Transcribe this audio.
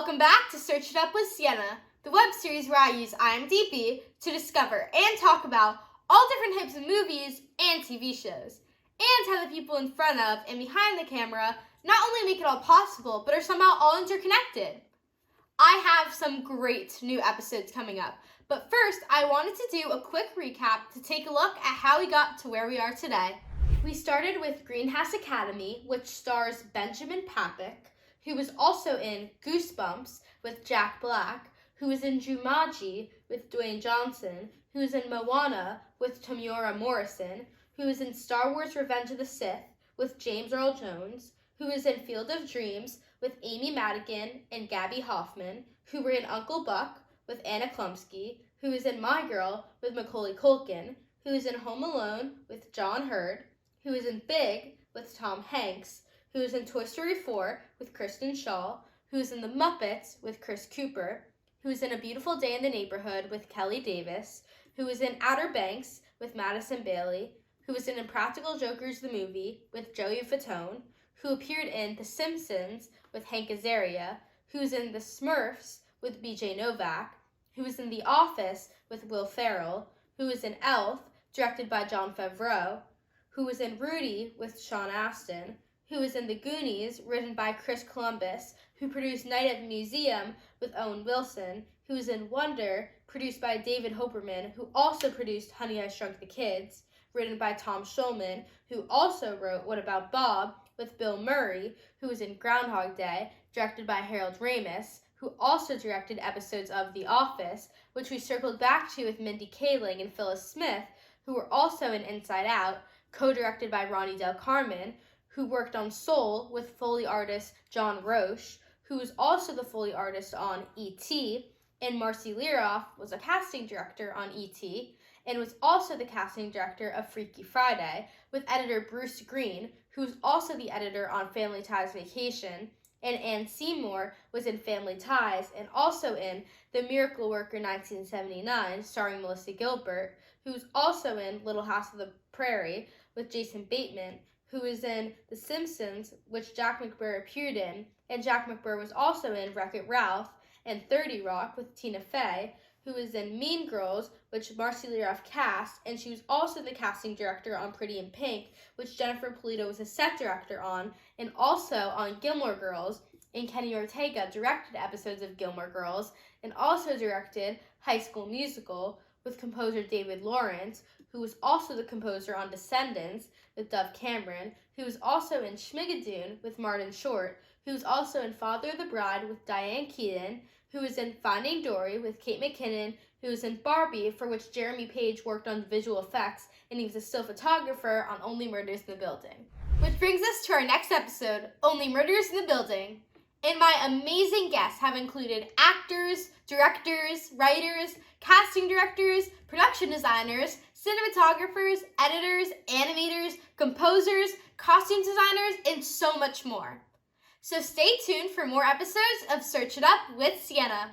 Welcome back to Search It Up with Sienna, the web series where I use IMDb to discover and talk about all different types of movies and TV shows, and how the people in front of and behind the camera not only make it all possible, but are somehow all interconnected. I have some great new episodes coming up, but first I wanted to do a quick recap to take a look at how we got to where we are today. We started with Greenhouse Academy, which stars Benjamin Papik, who was also in Goosebumps with Jack Black, who was in Jumanji with Dwayne Johnson, who was in Moana with Tamura Morrison, who was in Star Wars Revenge of the Sith with James Earl Jones, who was in Field of Dreams with Amy Madigan and Gabby Hoffman, who were in Uncle Buck with Anna Klumsky, who was in My Girl with Macaulay Culkin, who was in Home Alone with John Hurd, who was in Big with Tom Hanks, who was in Toy Story 4 with Kristen Shaw, who was in The Muppets with Chris Cooper, who was in A Beautiful Day in the Neighborhood with Kelly Davis, who was in Outer Banks with Madison Bailey, who was in Impractical Jokers the Movie with Joey Fatone, who appeared in The Simpsons with Hank Azaria, who was in The Smurfs with BJ Novak, who was in The Office with Will Ferrell, who was in Elf, directed by Jon Favreau, who was in Rudy with Sean Astin, who was in The Goonies, written by Chris Columbus, who produced Night at the Museum with Owen Wilson, who was in Wonder, produced by David Hoperman, who also produced Honey, I Shrunk the Kids, written by Tom Schulman, who also wrote What About Bob with Bill Murray, who was in Groundhog Day, directed by Harold Ramis, who also directed episodes of The Office, which we circled back to with Mindy Kaling and Phyllis Smith, who were also in Inside Out, co-directed by Ronnie Del Carmen, who worked on Soul with Foley artist John Roche, who was also the Foley artist on E.T., and Marcy Liroff was a casting director on E.T., and was also the casting director of Freaky Friday, with editor Bruce Green, who was also the editor on Family Ties Vacation, and Ann Seymour was in Family Ties and also in The Miracle Worker 1979, starring Melissa Gilbert, who was also in Little House of the Prairie with Jason Bateman, who was in The Simpsons, which Jack McBurr appeared in, and Jack McBurr was also in Wreck-It Ralph and 30 Rock with Tina Fey, who was in Mean Girls, which Marcy Liroff cast, and she was also the casting director on Pretty in Pink, which Jennifer Polito was a set director on, and also on Gilmore Girls, and Kenny Ortega directed episodes of Gilmore Girls, and also directed High School Musical with composer David Lawrence, who was also the composer on Descendants with Dove Cameron, who was also in Schmigadoon with Martin Short, who was also in Father of the Bride with Diane Keaton, who was in Finding Dory with Kate McKinnon, who was in Barbie, for which Jeremy Page worked on visual effects, and he was a still photographer on Only Murders in the Building. Which brings us to our next episode, Only Murders in the Building. And my amazing guests have included actors, directors, writers, casting directors, production designers, cinematographers, editors, animators, composers, costume designers, and so much more. So stay tuned for more episodes of Search It Up with Sienna.